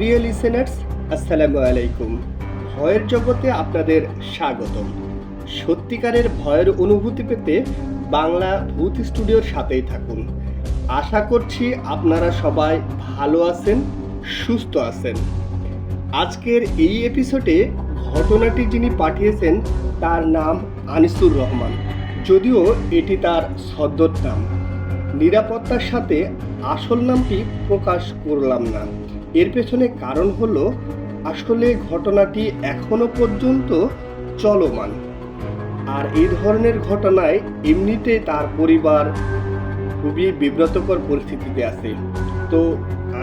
প্রিয় লিসেনার্স, আসসালামু আলাইকুম। ভয়ের জগতে আপনাদের স্বাগতম। সত্যিকারের ভয়ের অনুভূতি পেতে বাংলা ভূত স্টুডিওর সাথেই থাকুন। আশা করছি আপনারা সবাই ভালো আছেন, সুস্থ আছেন। আজকের এই এপিসোডে ঘটনাটি যিনি পাঠিয়েছেন তার নাম আনিসুর রহমান, যদিও এটি তার সদ্যর নাম। নিরাপত্তার সাথে আসল নামটি প্রকাশ করলাম না। এর পেছনে কারণ হলো আসলে ঘটনাটি এখনো পর্যন্ত চলমান, আর এই ধরনের ঘটনায় এমনিতেই তার পরিবার খুবই বিব্রতকর পরিস্থিতিতে আছে। তো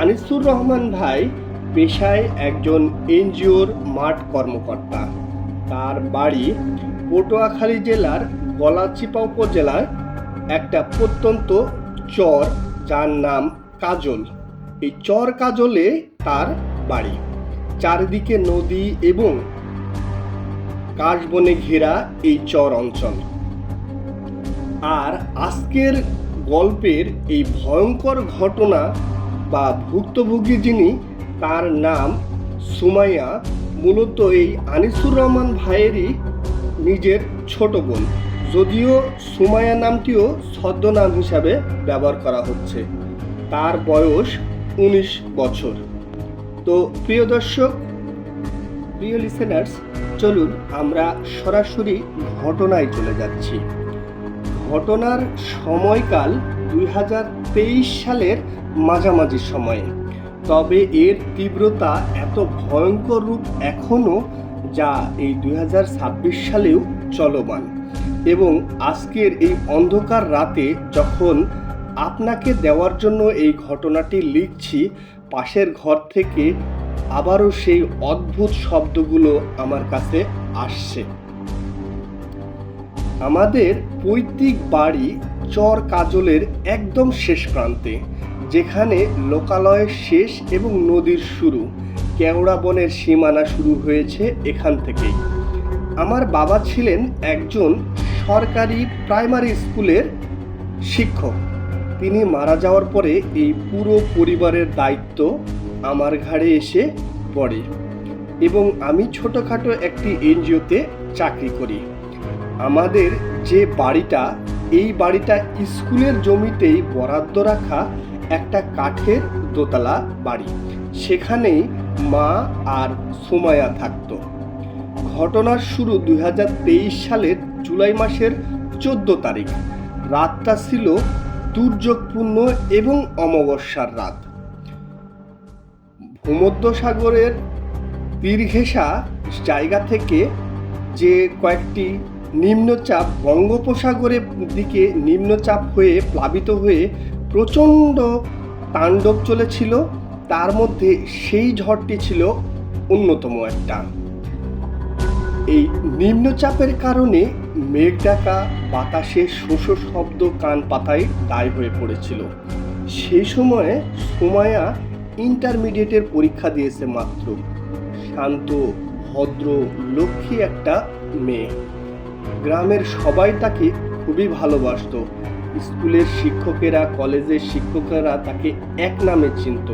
আনিসুর রহমান ভাই পেশায় একজন এনজিওর মাঠ কর্মকর্তা। তার বাড়ি পটুয়াখালী জেলার গলাচিপা উপজেলার একটা প্রত্যন্ত চর, যার নাম কাজল। এই চর কাজলে তার বাড়ি। চারিদিকে নদী এবং কাশবনে ঘেরা এই চর অঞ্চল। আর আজকের গল্পের এই ভয়ঙ্কর ঘটনা বা ভুক্তভোগী যিনি, তার নাম সুমাইয়া। মূলত এই আনিসুর রহমান ভাইয়েরই নিজের ছোট বোন, যদিও সুমাইয়া নামটিও ছদ্মনাম হিসাবে ব্যবহার করা হচ্ছে। তার বয়স 19 বছর। তো প্রিয় দর্শক, প্রিয় লিসেনার্স, চলুন আমরা সরাসরি ঘটনায় চলে যাচ্ছি। ঘটনার সময়কাল 2023 সালের মাঝামাঝি সময়ে, তবে এর তীব্রতা এত ভয়ঙ্কর রূপ এখনও, যা এই 2026 সালেও চলমান। এবং আজকের এই অন্ধকার রাতে যখন আপনাকে দেওয়ার জন্য এই ঘটনাটি লিখছি, পাশের ঘর থেকে আবারও সেই অদ্ভুত শব্দগুলো আমার কাছে আসছে। আমাদের পৈতৃক বাড়ি চর কাজলের একদম শেষ প্রান্তে, যেখানে লোকালয়ের শেষ এবং নদীর শুরু। কেওড়া বনের সীমানা শুরু হয়েছে এখান থেকেই। আমার বাবা ছিলেন একজন সরকারি প্রাইমারি স্কুলের শিক্ষক। তিনি মারা যাওয়ার পরে এই পুরো পরিবারের দায়িত্ব আমার ঘাড়ে এসে পড়ে এবং আমি ছোটোখাটো একটি এনজিওতে চাকরি করি। আমাদের যে বাড়িটা, এই বাড়িটা স্কুলের জমিতেই বরাদ্দ রাখা একটা কাঠের দোতলা বাড়ি। সেখানেই মা আর সুমাইয়া থাকতো। ঘটনার শুরু 2023 সালের জুলাই মাসের 14 তারিখ। রাতটা ছিল দুর্যোগপূর্ণ এবং অমাবস্যার রাত। ভূমধ্যসাগরের তীর ঘেঁষা জায়গা থেকে যে কয়েকটি নিম্নচাপ বঙ্গোপসাগরের দিকে নিম্নচাপ হয়ে প্লাবিত হয়ে প্রচণ্ড তাণ্ডব চলেছিল, তার মধ্যে সেই ঝড়টি ছিল অন্যতম একটা। এই নিম্নচাপের কারণে মেঘ ডাকা বাতাসে শোষ শব্দ কান পাতায় দায় হয়ে পড়েছিল। সেই সময়ে সুমাইয়া ইন্টারমিডিয়েটের পরীক্ষা দিয়েছে মাত্র। শান্ত, ভদ্র, লক্ষ্মী একটা মেয়ে। গ্রামের সবাই তাকে খুবই ভালোবাসত। স্কুলের শিক্ষকেরা, কলেজের শিক্ষকেরা তাকে এক নামে চিনত।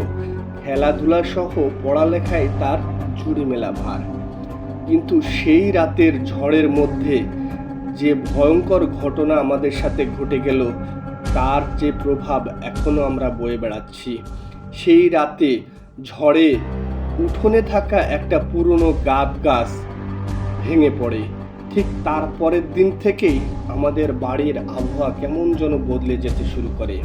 খেলাধুলা সহ পড়ালেখায় তার জুড়ি মেলা ভার। কিন্তু সেই রাতের ঝড়ের মধ্যে যে ভয়ঙ্কর ঘটনা আমাদের সাথে ঘটে গেল, তার যে প্রভাব এখনো আমরা বয়ে বেড়াচ্ছি। সেই রাতে ঝড়ে উঠোনে থাকা একটা পুরনো গাব গাছ ভেঙে পড়ে। ঠিক তার পরের দিন থেকেই আমাদের বাড়ির আবহাওয়া কেমন যেন বদলে যেতে শুরু করে।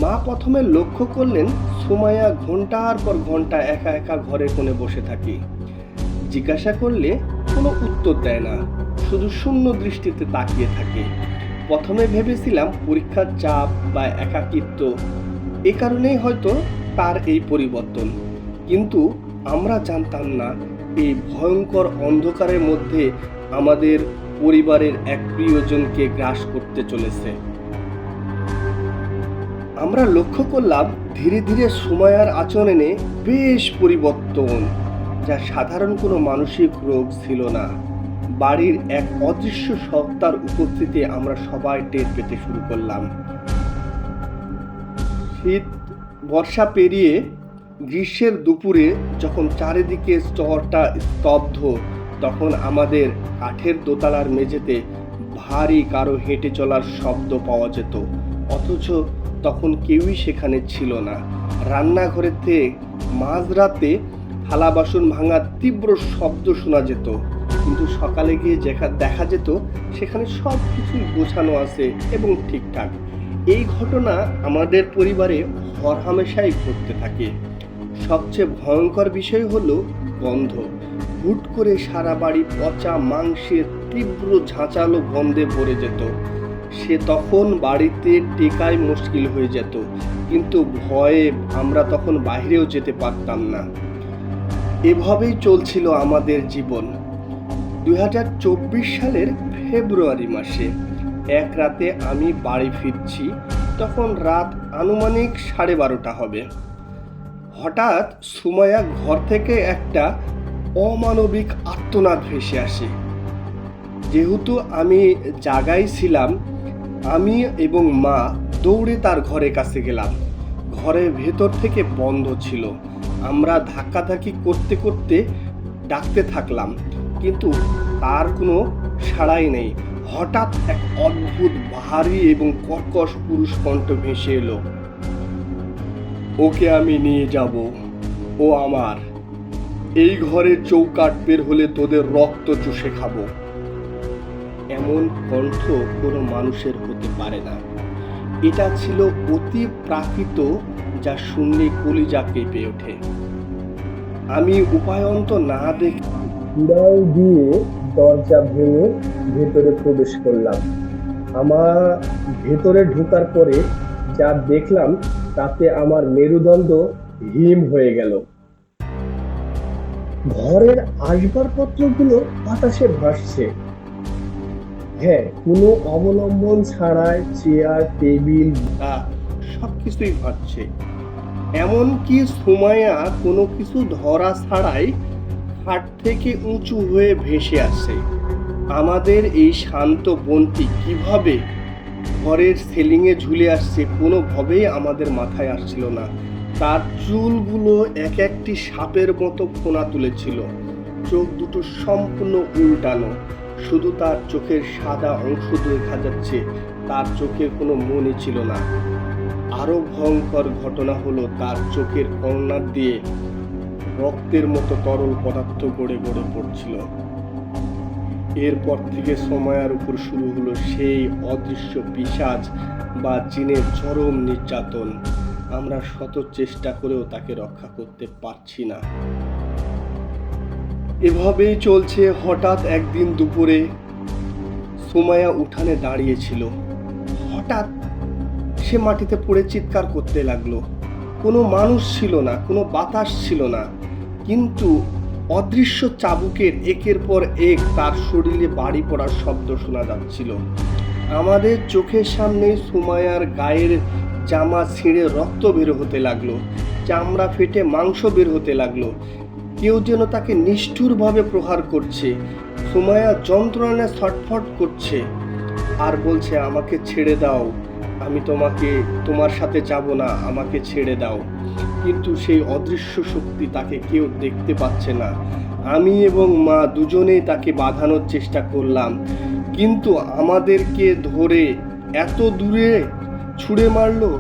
মা প্রথমে লক্ষ্য করলেন সুমাইয়া ঘন্টার পর ঘন্টা একা একা ঘরে কোণে বসে থাকে। জিজ্ঞাসা করলে কোনো উত্তর দেয় না, শুধু শূন্য দৃষ্টিতে তাকিয়ে থাকে। প্রথমে ভেবেছিলাম পরীক্ষার চাপ বা একাকিত্ব, এ কারণেই হয়তো তার এই পরিবর্তন। কিন্তু আমরা জানতাম না এই ভয়ঙ্কর অন্ধকারের মধ্যে আমাদের পরিবারের এক প্রিয়জনকে গ্রাস করতে চলেছে। আমরা লক্ষ্য করলাম ধীরে ধীরে সুমাইয়ার আচরণে বেশ পরিবর্তন, যা সাধারণ কোনো মানসিক রোগ ছিল না। বাড়ির এক অদৃশ্য সত্তার উপস্থিতি আমরা সবাই টের পেতে শুরু করলাম। শীত বর্ষা পেরিয়ে গ্রীষ্মের দুপুরে যখন চারিদিকে স্তরটা স্তব্ধ, তখন আমাদের কাঠের দোতলার মেঝেতে ভারী কারো হেঁটে চলার শব্দ পাওয়া যেত, অথচ তখন কেউই সেখানে ছিল না। রান্নাঘরেতে মাঝরাতে থালা বাসন ভাঙার তীব্র শব্দ শোনা যেত, কিন্তু সকালে গিয়ে দেখা যেত সেখানে সব কিছুই গোছানো আছে এবং ঠিকঠাক। এই ঘটনা আমাদের পরিবারে হরহামেশাই ঘটতে থাকে। সবচেয়ে ভয়ঙ্কর বিষয় হলো গন্ধ। হুট করে সারা বাড়ি পচা মাংসের তীব্র ঝাঁচালো গন্ধে ভরে যেত। সে তখন বাড়িতে টেকাই মুশকিল হয়ে যেত, কিন্তু ভয়ে আমরা তখন বাইরেও যেতে পারতাম না। এভাবেই চলছিল আমাদের জীবন। 2024 সালের ফেব্রুয়ারি মাসে এক রাতে আমি বাড়ি ফিরছি, তখন রাত আনুমানিক 12:30 হবে। হঠাৎ সুমাইয়া ঘর থেকে একটা অমানবিক আর্তনাদ ভেসে আসে। যেহেতু আমি জাগাই ছিলাম, আমি এবং মা দৌড়ে তার ঘরের কাছে গেলাম। ঘরের ভেতর থেকে বন্ধ ছিল। আমরা ধাক্কাধাক্কি করতে করতে ডাকতে থাকলাম, কিন্তু তার কোনো সাড়াই নেই। হঠাৎ এক অদ্ভুত ভারী এবং কর্কশ পুরুষ কণ্ঠ ভেসে এলো, ওকে আমি নিয়ে যাব, ও আমার। এই ঘরে চৌকাঠ বের হলে তোদের রক্ত চুষে খাবো। এমন কণ্ঠ কোনো মানুষের হতে পারে না। এটা ছিল অতি প্রাকৃত, যা শুনলে কলিজা কেঁপে ওঠে। আমি উপায়ন্ত না দেখে উড়াল দিয়ে দরজা ভেঙে ভেতরে প্রবেশ করলাম। আমার ভেতরে ঢোকার পরে যা দেখলাম তাতে আমার মেরুদণ্ড হিম হয়ে গেল। ঘরের আসবাবপত্রগুলো বাতাসে ভাসছে। হ্যাঁ, কোনো অবলম্বন ছাড়াই চেয়ার, টেবিল সবকিছুই ভাসছে। এমনকি সুমাইয়া কোনো কিছু ধরা ছাড়াই খাট থেকে উঁচু হয়ে ভেসে আসে। আমাদের এই শান্ত বোনটি কিভাবে ঘরের সিলিংয়ে ঝুলে আসছে কোনোভাবেই আমাদের মাথায় আসছিল না। তার চুলগুলো এক একটি সাপের মতো ফোনা তুলেছিল। চোখ দুটো সম্পূর্ণ উল্টানো, শুধু তার চোখের সাদা অংশ দেখা যাচ্ছে। তার চোখের কোনো মনি ছিল না। আরো ভয়ঙ্কর ঘটনা হলো, তার চোখের কর্নার দিয়ে রক্তের মতো তরল পদার্থ গড়ে গড়ে পড়ছিল। এরপর থেকে সুমাইয়ার উপর শুরু হলো সেই অদৃশ্য পিশাচ বা জিনের চরম নির্যাতন। আমরা শত চেষ্টা করেও তাকে রক্ষা করতে পারছি না। এভাবেই চলছে। হঠাৎ একদিন দুপুরে সুমাইয়া উঠানে দাঁড়িয়েছিল। হঠাৎ সে মাটিতে পড়ে চিৎকার করতে লাগলো। কোনো মানুষ ছিল না, কোনো বাতাস ছিল না, কিন্তু অদৃশ্য চাবুকের একের পর এক তার শরীরে বাড়ি পড়ার শব্দ শোনা যাচ্ছিল। আমাদের চোখের সামনে সুমাইয়ার গায়ের জামা ছিঁড়ে রক্ত বের হতে লাগলো, চামড়া ফেটে মাংস বের হতে লাগলো। কেউ যেন তাকে নিষ্ঠুরভাবে প্রহার করছে। সুমাইয়া যন্ত্রণায় ছটফট করছে আর বলছে, আমাকে ছেড়ে দাও, আমি তোমার সাথে যাব না, আমাকে ছেড়ে দাও। কিন্তু সেই অদৃশ্য শক্তি, তাকে কেউ দেখতে পাচ্ছে না। আমি এবং মা দুজনেই তাকে বাঁধানোর চেষ্টা করলাম, কিন্তু আমাদেরকে ধরে এত দূরে ছুঁড়ে মারলো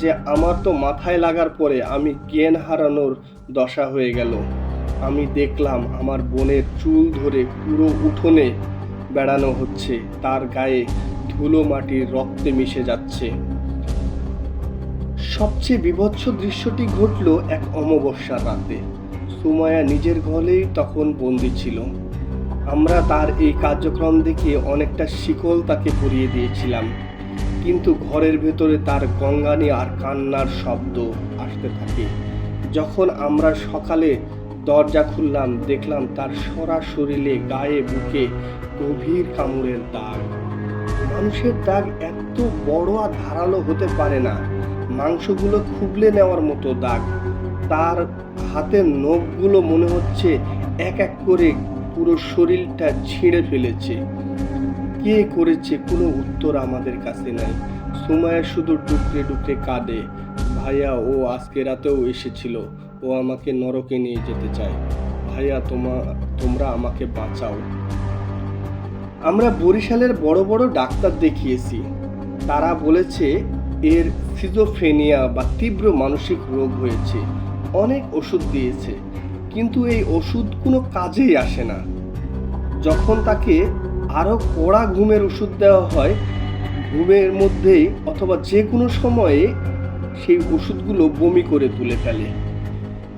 যে আমার তো মাথায় লাগার পরে আমি জ্ঞান হারানোর দশা হয়ে গেল। আমি দেখলাম আমার বোনের চুল ধরে পুরো উঠোনে বেড়ানো হচ্ছে, তার গায়ে ধুলো মাটির রক্তে মিশে যাচ্ছে। সবচেয়ে বীভৎস দৃশ্যটি ঘটল এক অমাবস্যার রাতে। সুমাইয়া নিজের ঘরেই তখন বন্দী ছিল। আমরা তার এই কার্যক্রম দেখে অনেকটা শিকল তাকে পরিয়ে দিয়েছিলাম, কিন্তু ঘরের ভেতরে তার গঙ্গানি আর কান্নার শব্দ আসতে থাকে। যখন আমরা সকালে দরজা খুললাম, দেখলাম তার সারা শরীরে, গায়ে, বুকে গভীর কামড়ের দাগ। মানুষের দাগ এত বড় আর ধারালো হতে পারে না। মাংসগুলো খুবলে নেওয়ার মতো দাগ। তার হাতের নখগুলো মনে হচ্ছে এক এক করে পুরো শরীরটা ছিঁড়ে ফেলেছে। কে করেছে কোনো উত্তর আমাদের কাছে নাই। সুমাইয়া শুধু ডুকরে ডুকরে কাঁদে। ভাইয়া ও আজকে রাতেও এসেছিল, ও আমাকে নরকে নিয়ে যেতে চায়। ভাইয়া তোমরা আমাকে বাঁচাও। আমরা বরিশালের বড় বড় ডাক্তার দেখিয়েছি, তারা বলেছে এর সিজোফ্রেনিয়া বা তীব্র মানসিক রোগ হয়েছে। অনেক ওষুধ দিয়েছে, কিন্তু এই ওষুধ কোনো কাজেই আসে না। যখন তাকে আরও কড়া ঘুমের ওষুধ দেওয়া হয়, ঘুমের মধ্যেই অথবা যে কোনো সময়ে সেই ওষুধগুলো বমি করে তুলে ফেলে।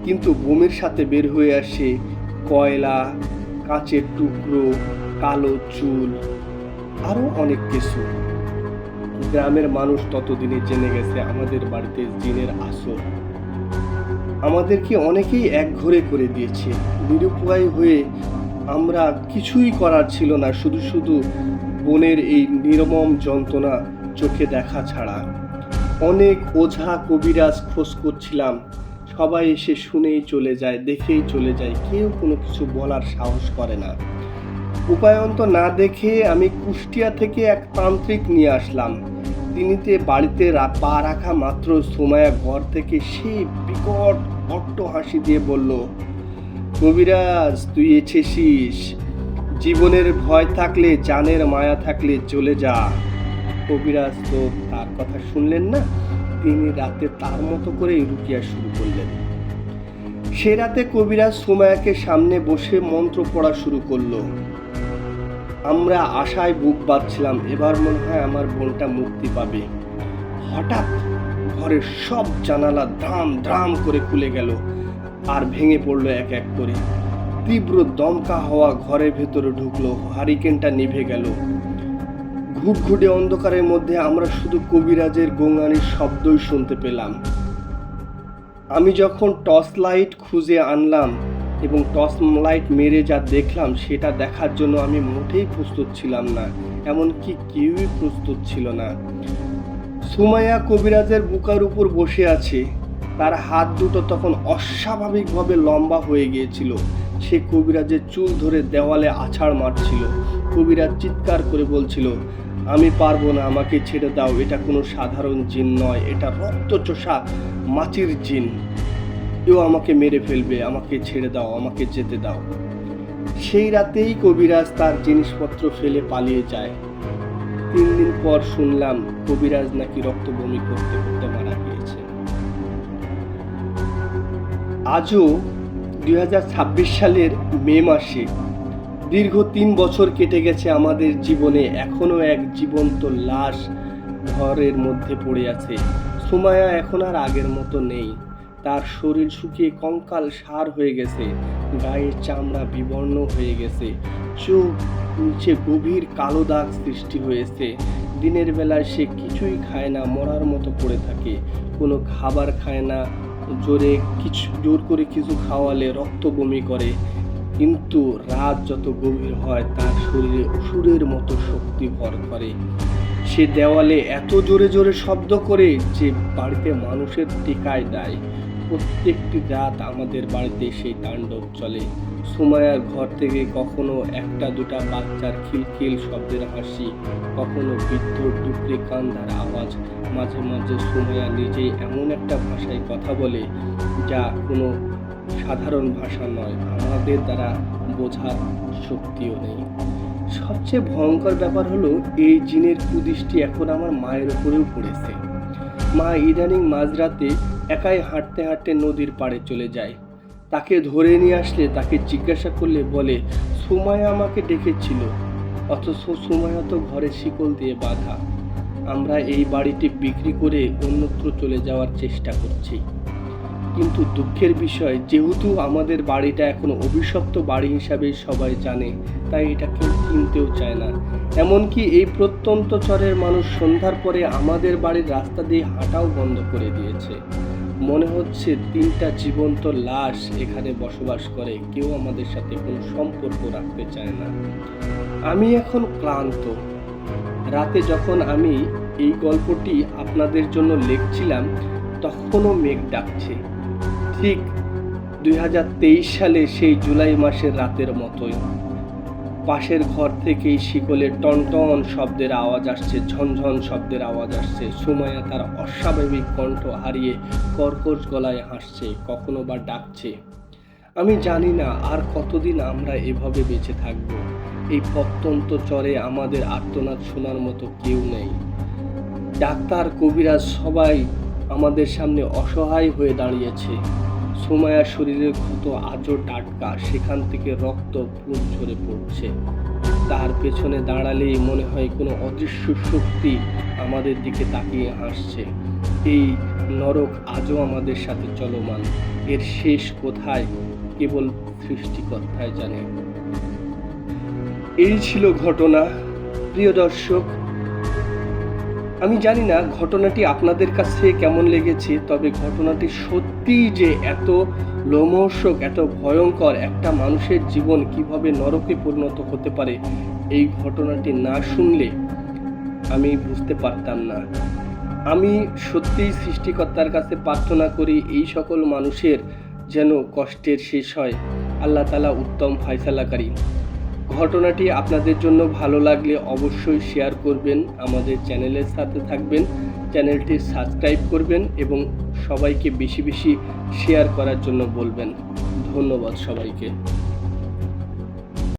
কিন্তু বমির সাথে বের হয়ে আসে কয়লা, কাঁচের টুকরো, কালো চুল, আরও অনেক কিছু। গ্রামের মানুষ ততদিনে জেনে গেছে আমাদের বাড়িতে জিনের আসর। আমাদেরকে অনেকেই একঘরে করে দিয়েছে। নিরুপায় হয়ে আমরা কিছুই করার ছিল না, শুধু শুধু বনের এই নির্মম যন্ত্রণা চোখে দেখা ছাড়া। অনেক ওঝা কবিরাজ খোঁজ করছিলাম, সবাই এসে শুনেই চলে যায়, দেখেই চলে যায়, কেউ কোনো কিছু বলার সাহস করে না। উপায়ন্ত না দেখে আমি কুষ্টিয়া থেকে এক তান্ত্রিক নিয়ে আসলাম। তিনিতে বাড়িতে পা রাখা মাত্র সুমাইয়া ঘর থেকে সেই বিকট অট্ট হাসি দিয়ে বলল, কবিরাজ তুই এসেছিস, জীবনের ভয় থাকলে, জানের মায়া থাকলে চলে যা। কবিরাজ তো তার কথা শুনলেন না, তিনি রাতে তার মতো করে রুকিয়া শুরু করলেন। সে রাতে কবিরাজ সুমাইয়াকে সামনে বসে মন্ত্র পড়া শুরু করলো। আমরা আশায় বুক বাঁধছিলাম, এবার মনে হয় আমার বোনটা মুক্তি পাবে। হঠাৎ ঘরের সব জানালা ধাম ধাম করে খুলে গেল আর ভেঙে পড়লো এক এক করে। তীব্র দমকা হাওয়া ঘরের ভেতরে ঢুকলো, হারিকেনটা নিভে গেল। ঘুটঘুটে অন্ধকারের মধ্যে আমরা শুধু কবিরাজের গোঙানির শব্দই শুনতে পেলাম। আমি যখন টর্চ লাইট খুঁজে আনলাম এবং টর্চ লাইট মেরে যা দেখলাম, সেটা দেখার জন্য আমি মোটেই প্রস্তুত ছিলাম না, এমনকি কেউই প্রস্তুত ছিল না। সুমাইয়া কবিরাজের বুকের উপর বসে আছে, তার হাত দুটো তখন অস্বাভাবিকভাবে লম্বা হয়ে গিয়েছিল। সে কবিরাজের চুল ধরে দেওয়ালে আছাড় মারছিল। কবিরাজ চিৎকার করে বলছিল, আমি পারবো না, আমাকে ছেড়ে দাও, এটা কোনো সাধারণ জিন নয়, এটা রক্তচোষা মাছির জিন, এও আমাকে মেরে ফেলবে, আমাকে ছেড়ে দাও, আমাকে যেতে দাও। সেই রাতেই কবিরাজ তার জিনিসপত্র ফেলে পালিয়ে যায়। 3 দিন পর শুনলাম কবিরাজ নাকি রক্ত বমি করতে করতে মারা গিয়েছে। আজও 2026 সালের মে মাসে দীর্ঘ 3 বছর কেটে গেছে আমাদের জীবনে, এখনো এক জীবন্ত লাশ ঘরের মধ্যে পড়ে আছে। সুমাইয়া এখন আর আগের মতো নেই, তার শরীর শুকিয়ে কঙ্কাল সার হয়ে গেছে, গায়ের চামড়া বিবর্ণ হয়ে গেছে, চোখ নিচে গভীর কালো দাগ সৃষ্টি হয়েছে। দিনের বেলায় সে কিছুই খায় না, মরার মতো পড়ে থাকে, কোনো খাবার খায় না, জোর করে কিছু খাওয়ালে রক্ত বমি করে। কিন্তু রাত যত গভীর হয় তার শরীরে অসুরের মতো শক্তি ভর করে। সে দেওয়ালে এত জোরে জোরে শব্দ করে যে বাড়িতে মানুষের টেকায় দেয়। প্রত্যেকটি রাত আমাদের বাড়িতে সেই তাণ্ডব চলে। সুমাইয়ার ঘর থেকে কখনো একটা দুটা বাচ্চার খিলখিল শব্দের হাসি, কখনো বৃদ্ধ ডুকরে কান্নার আওয়াজ। মাঝে মাঝে সুমাইয়া নিজেই এমন একটা ভাষায় কথা বলে যা কোনো সাধারণ ভাষা নয়, আমাদের দ্বারা বোঝার শক্তিও নেই। সবচেয়ে ভয়ঙ্কর ব্যাপার হলো এই জিনের কুদৃষ্টি এখন আমার মায়ের উপরেও পড়েছে। মা ইদানিং মাঝরাতে একাই হাঁটতে হাঁটতে নদীর পাড়ে চলে যায়। তাকে ধরে নিয়ে আসলে, তাকে জিজ্ঞাসা করলে বলে সুমাইয়া আমাকে ডেকেছিল, অথচ সুমাইয়া তো ঘরে শিকল দিয়ে বাঁধা। আমরা এই বাড়িটি বিক্রি করে অন্যত্র চলে যাওয়ার চেষ্টা করছি, কিন্তু দুঃখের বিষয় যেহেতু আমাদের বাড়িটা এখন অভিশপ্ত বাড়ি হিসাবে সবাই জানে, তাই এটা কেউ কিনতেও চায় না। এমনকি এই প্রত্যন্ত চরের মানুষ সন্ধ্যার পরে আমাদের বাড়ির রাস্তা দিয়ে হাঁটাও বন্ধ করে দিয়েছে। মনে হচ্ছে 3টা জীবন্ত লাশ এখানে বসবাস করে, কেউ আমাদের সাথে কোনো সম্পর্ক রাখতে চায় না। আমি এখন ক্লান্ত। রাতে যখন আমি এই গল্পটি আপনাদের জন্য লিখছিলাম তখনও মেঘ ডাকছে, ঠিক 2023 সালে সেই জুলাই মাসের রাতের মতোই। পাশের ঘর থেকেই শিকলের টনটন শব্দের আওয়াজ আসছে, ঝনঝন শব্দের আওয়াজ আসছে। সুমাইয়া তার অস্বাভাবিক কণ্ঠ হারিয়ে কর্কশ গলায় হাসছে, কখনো বা ডাকছে। আমি জানি না আর কতদিন আমরা এভাবে বেঁচে থাকব। এই প্রত্যন্ত চরে আমাদের আর্তনাদ শোনার মতো কেউ নেই। ডাক্তার, কবিরাজ সবাই আমাদের সামনে অসহায় হয়ে দাঁড়িয়েছে। সুমাইয়ার শরীরের ক্ষত আজও টাটকা, সেখান থেকে রক্ত পুঁজ ঝরে পড়ছে। তার পেছনে দাঁড়ালেই মনে হয় কোনো অদৃশ্য শক্তি আমাদের দিকে তাকিয়ে হাসছে। এই নরক আজও আমাদের সাথে চলমান। এর শেষ কোথায় কেবল সৃষ্টিকর্তাই জানে। এই ছিল ঘটনা। প্রিয় দর্শক, আমি জানি না ঘটনাটি আপনাদের কাছে কেমন লেগেছে, তবে ঘটনাটি সত্যিই যে এত লোমহর্ষক, এত ভয়ঙ্কর, একটা মানুষের জীবন কিভাবে নরকে পরিণত হতে পারে, এই ঘটনাটি না শুনলে আমি বুঝতে পারতাম না। আমি সত্যিই সৃষ্টিকর্তার কাছে প্রার্থনা করি এই সকল মানুষের যেন কষ্টের শেষ হয়। আল্লাহ তাআলা উত্তম ফয়সালাকারী। ঘটনাটি আপনাদের জন্য ভালো লাগলে অবশ্যই শেয়ার করবেন, আমাদের চ্যানেলের সাথে থাকবেন, চ্যানেলটি সাবস্ক্রাইব করবেন এবং সবাইকে বেশি বেশি শেয়ার করার জন্য বলবেন। ধন্যবাদ সবাইকে।